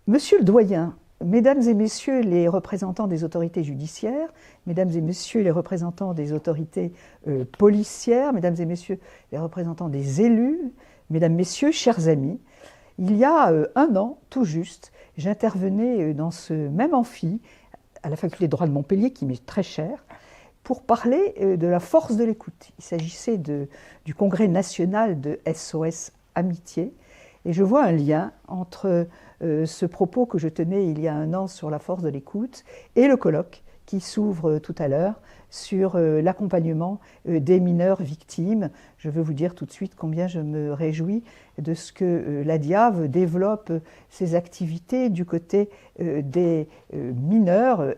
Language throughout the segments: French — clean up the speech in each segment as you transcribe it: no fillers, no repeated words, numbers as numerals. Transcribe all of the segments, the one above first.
Monsieur le doyen, mesdames et messieurs les représentants des autorités judiciaires, mesdames et messieurs les représentants des autorités policières, mesdames et messieurs les représentants des élus, mesdames, messieurs, chers amis, il y a un an, tout juste, j'intervenais dans ce même amphi, à la faculté de droit de Montpellier, qui m'est très chère, pour parler de la force de l'écoute. Il s'agissait du congrès national de SOS Amitié, et je vois un lien entre ce propos que je tenais il y a un an sur la force de l'écoute et le colloque qui s'ouvre tout à l'heure sur l'accompagnement des mineurs victimes. Je veux vous dire tout de suite combien je me réjouis de ce que la DIAV développe ses activités du côté des mineurs,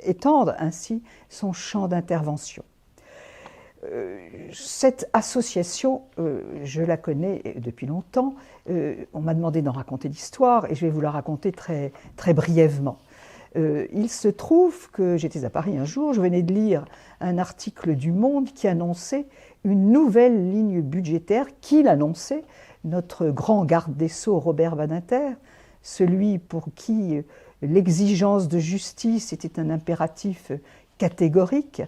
étendre ainsi son champ d'intervention. Cette association, je la connais depuis longtemps. On m'a demandé d'en raconter l'histoire et je vais vous la raconter très, très brièvement. Il se trouve que j'étais à Paris un jour, je venais de lire un article du Monde qui annonçait une nouvelle ligne budgétaire, qui l'annonçait, notre grand garde des Sceaux Robert Badinter, celui pour qui l'exigence de justice était un impératif catégorique.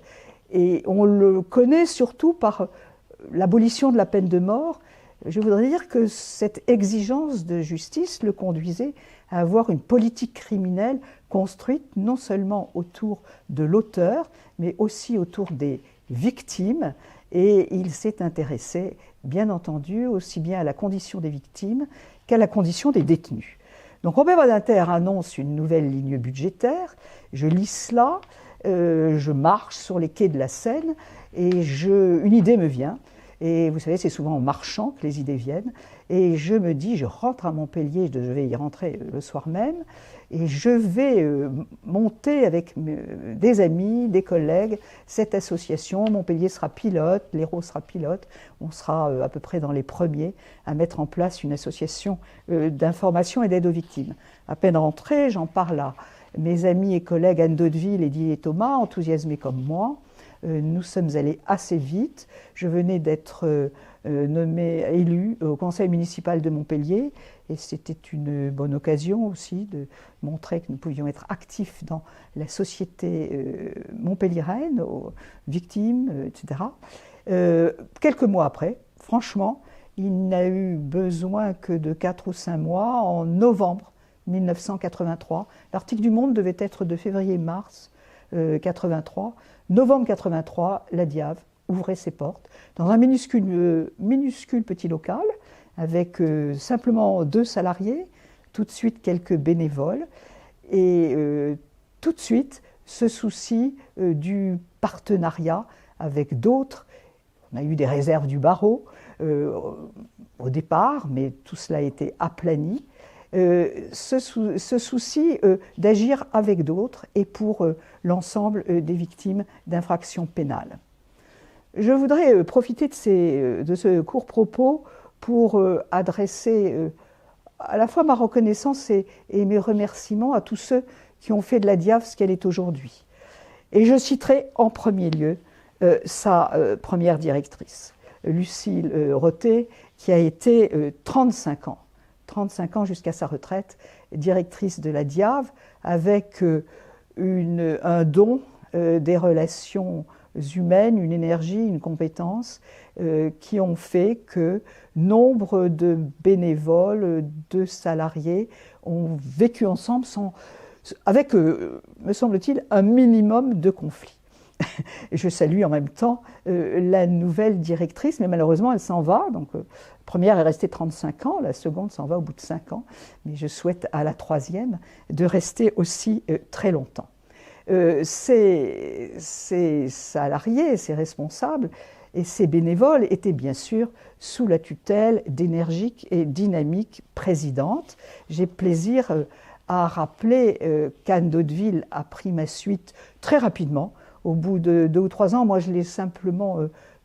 Et on le connaît surtout par l'abolition de la peine de mort. Je voudrais dire que cette exigence de justice le conduisait à avoir une politique criminelle construite non seulement autour de l'auteur, mais aussi autour des victimes. Et il s'est intéressé, bien entendu, aussi bien à la condition des victimes qu'à la condition des détenus. Donc Robert Badinter annonce une nouvelle ligne budgétaire. Je lis cela. Je marche sur les quais de la Seine et une idée me vient. Et vous savez, c'est souvent en marchant que les idées viennent. Et je me dis, je rentre à Montpellier, je vais y rentrer le soir même, et je vais monter avec des amis, des collègues, cette association. Montpellier sera pilote, l'Hérault sera pilote. On sera à peu près dans les premiers à mettre en place une association d'information et d'aide aux victimes. À peine rentré, j'en parle là. Mes amis et collègues Anne Daudeville et Didier Thomas, enthousiasmés comme moi, nous sommes allés assez vite. Je venais d'être élu au conseil municipal de Montpellier et c'était une bonne occasion aussi de montrer que nous pouvions être actifs dans la société montpelliéraine, aux victimes, etc. Quelques mois après, franchement, il n'a eu besoin que de 4 ou 5 mois, en novembre 1983. L'article du Monde devait être de février-mars 83. Novembre 83, la DIAV ouvrait ses portes dans un minuscule petit local avec simplement 2 salariés, tout de suite quelques bénévoles et tout de suite ce souci du partenariat avec d'autres. On a eu des réserves du barreau au départ, mais tout cela a été aplani. Ce souci d'agir avec d'autres et pour l'ensemble des victimes d'infractions pénales. Je voudrais profiter de ce court propos pour adresser à la fois ma reconnaissance et mes remerciements à tous ceux qui ont fait de la DIAV ce qu'elle est aujourd'hui. Et je citerai en premier lieu sa première directrice, Lucille Roté, qui a été 35 ans jusqu'à sa retraite, directrice de la DIAV, avec un don des relations humaines, une énergie, une compétence qui ont fait que nombre de bénévoles, de salariés ont vécu ensemble avec, me semble-t-il, un minimum de conflits. Je salue en même temps la nouvelle directrice, mais malheureusement elle s'en va. Donc, la première est restée 35 ans, la seconde s'en va au bout de 5 ans, mais je souhaite à la troisième de rester aussi très longtemps. Ces salariés, ces responsables et ces bénévoles étaient bien sûr sous la tutelle d'énergiques et dynamiques présidentes. J'ai plaisir à rappeler qu'Anne Daudeville a pris ma suite très rapidement. Au bout de 2 ou 3 ans, moi je l'ai simplement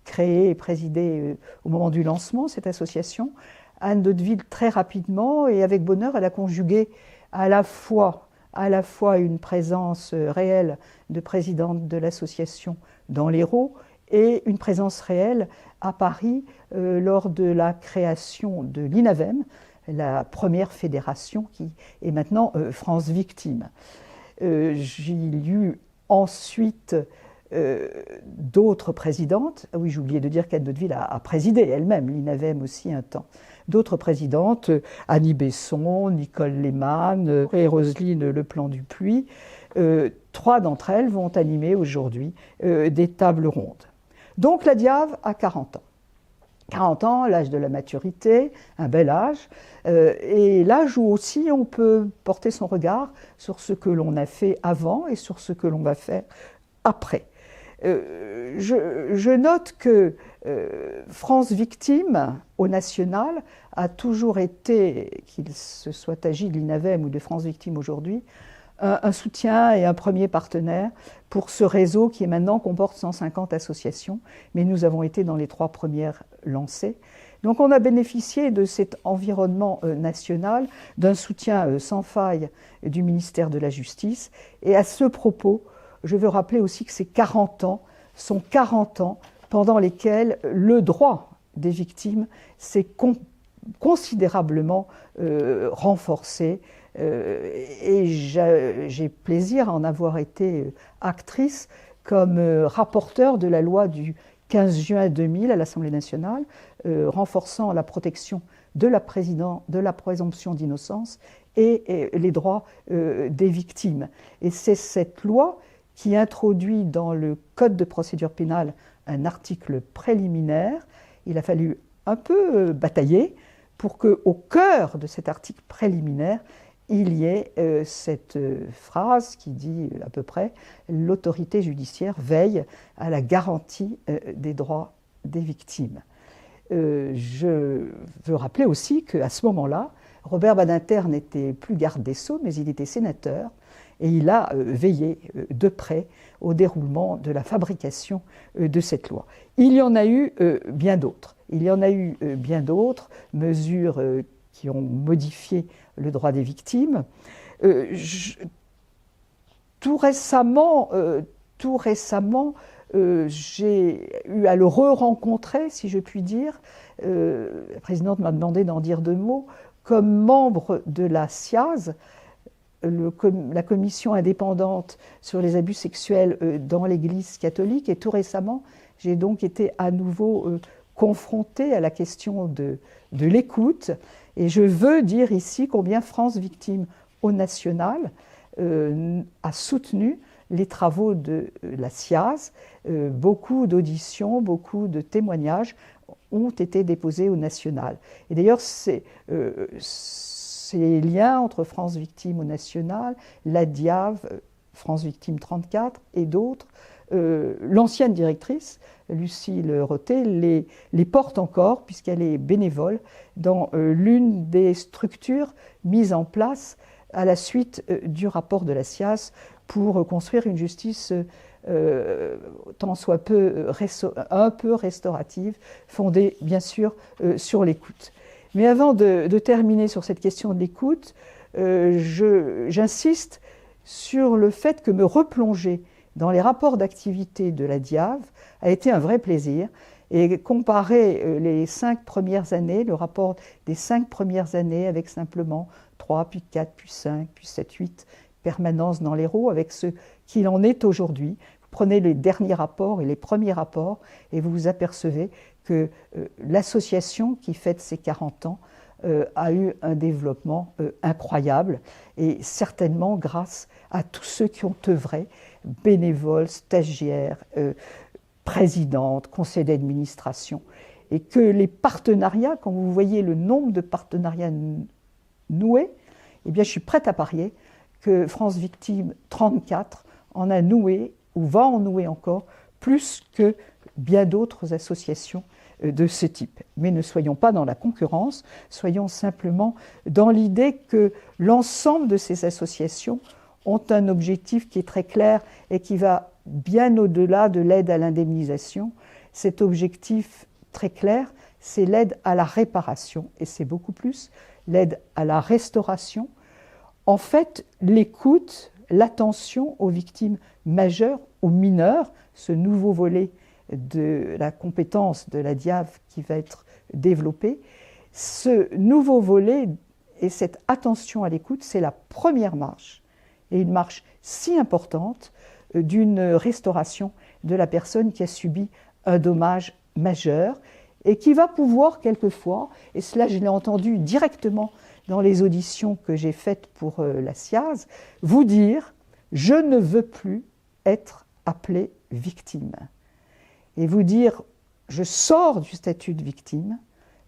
créée et présidée au moment du lancement, cette association. Anne Daudeville, très rapidement et avec bonheur, elle a conjugué à la fois une présence réelle de présidente de l'association dans l'Hérault et une présence réelle à Paris lors de la création de l'INAVEM, la première fédération qui est maintenant France Victime. J'ai eu ensuite d'autres présidentes. Ah oui, j'ai oublié de dire qu'Anne Hauteville a présidé elle-même l'INAVEM aussi un temps. D'autres présidentes, Annie Besson, Nicole Lehmann et Roselyne Leplan-Dupuis. 3 d'entre elles vont animer aujourd'hui des tables rondes. Donc la Diave a 40 ans. 40 ans, l'âge de la maturité, un bel âge, et l'âge où aussi on peut porter son regard sur ce que l'on a fait avant et sur ce que l'on va faire après. Je note que France Victime, au national, a toujours été, qu'il se soit agi de l'INAVEM ou de France Victime aujourd'hui, un soutien et un premier partenaire pour ce réseau qui maintenant comporte 150 associations, mais nous avons été dans les 3 premières lancées. Donc on a bénéficié de cet environnement national, d'un soutien sans faille du ministère de la Justice. Et à ce propos, je veux rappeler aussi que ces 40 ans sont 40 ans pendant lesquels le droit des victimes s'est considérablement renforcé. Et j'ai plaisir à en avoir été actrice comme rapporteure de la loi du 15 juin 2000 à l'Assemblée nationale, renforçant la protection de la présomption d'innocence et les droits des victimes. Et c'est cette loi qui introduit dans le Code de procédure pénale un article préliminaire. Il a fallu un peu batailler pour qu'au cœur de cet article préliminaire, il y ait cette phrase qui dit à peu près « l'autorité judiciaire veille à la garantie des droits des victimes ». Je veux rappeler aussi qu'à ce moment-là, Robert Badinter n'était plus garde des Sceaux, mais il était sénateur, et il a veillé de près au déroulement de la fabrication de cette loi. Il y en a eu bien d'autres. Il y en a eu bien d'autres mesures qui ont modifié le droit des victimes. Tout récemment, j'ai eu à le re-rencontrer, si je puis dire. La présidente m'a demandé d'en dire 2 mots. Comme membre de la SIAZ, la commission indépendante sur les abus sexuels dans l'Église catholique, et tout récemment, j'ai donc été à nouveau confrontée à la question de l'écoute. Et je veux dire ici combien France Victime au national a soutenu les travaux de la SIAZ. Beaucoup d'auditions, beaucoup de témoignages ont été déposés au national. Et d'ailleurs, ces liens entre France Victime au national, la Diave, France Victime 34 et d'autres, l'ancienne directrice, Lucille Roté, les porte encore, puisqu'elle est bénévole dans l'une des structures mises en place à la suite du rapport de la SIAZ pour construire une justice tant soit peu un peu restaurative, fondée bien sûr sur l'écoute. Mais avant de terminer sur cette question de l'écoute, j'insiste sur le fait que me replonger dans les rapports d'activité de la Diave a été un vrai plaisir. Et comparer les 5 premières années, le rapport des 5 premières années avec simplement 3, puis 4, puis 5, puis 7, 8 permanences dans l'Hérault avec ce qu'il en est aujourd'hui. Vous prenez les derniers rapports et les premiers rapports et vous vous apercevez que l'association qui fête ses 40 ans a eu un développement incroyable et certainement grâce à tous ceux qui ont œuvré, bénévoles, stagiaires, présidente, conseil d'administration, et que les partenariats, quand vous voyez le nombre de partenariats noués, eh bien je suis prête à parier que France Victime 34 en a noué, ou va en nouer encore, plus que bien d'autres associations de ce type. Mais ne soyons pas dans la concurrence, soyons simplement dans l'idée que l'ensemble de ces associations ont un objectif qui est très clair et qui va bien au-delà de l'aide à l'indemnisation. Cet objectif très clair, c'est l'aide à la réparation, et c'est beaucoup plus l'aide à la restauration. En fait, l'écoute, l'attention aux victimes majeures, aux mineurs, ce nouveau volet de la compétence de la Diave qui va être développé, Ce nouveau volet et cette attention à l'écoute, c'est la première marche, et une marche si importante d'une restauration de la personne qui a subi un dommage majeur et qui va pouvoir quelquefois, et cela je l'ai entendu directement dans les auditions que j'ai faites pour la SIAZ, vous dire « je ne veux plus être appelée victime ». Et vous dire « je sors du statut de victime,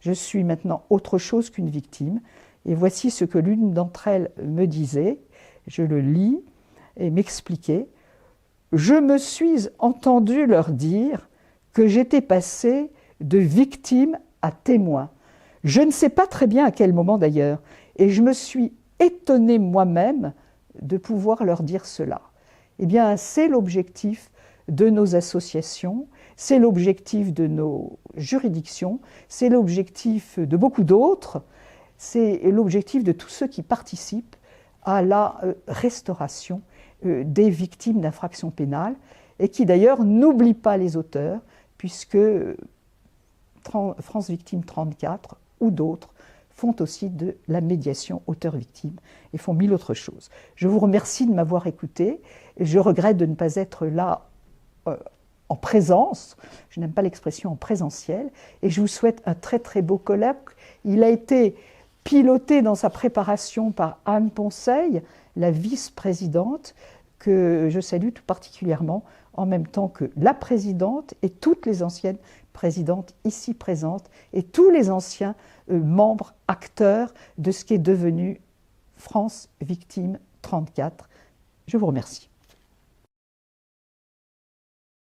je suis maintenant autre chose qu'une victime ». Et voici ce que l'une d'entre elles me disait, je le lis, et m'expliquait. « Je me suis entendu leur dire que j'étais passée de victime à témoin. Je ne sais pas très bien à quel moment d'ailleurs, et je me suis étonnée moi-même de pouvoir leur dire cela. » Eh bien, c'est l'objectif de nos associations, c'est l'objectif de nos juridictions, c'est l'objectif de beaucoup d'autres, c'est l'objectif de tous ceux qui participent à la restauration des victimes d'infractions pénales et qui d'ailleurs n'oublient pas les auteurs puisque France Victime 34 ou d'autres font aussi de la médiation auteur-victime et font mille autres choses. Je vous remercie de m'avoir écouté et je regrette de ne pas être là en présence, je n'aime pas l'expression en présentiel, et je vous souhaite un très très beau colloque. Il a été piloté dans sa préparation par Anne Ponseil, la vice-présidente, que je salue tout particulièrement, en même temps que la présidente et toutes les anciennes présidentes ici présentes, et tous les anciens membres, acteurs de ce qui est devenu France Victime 34. Je vous remercie.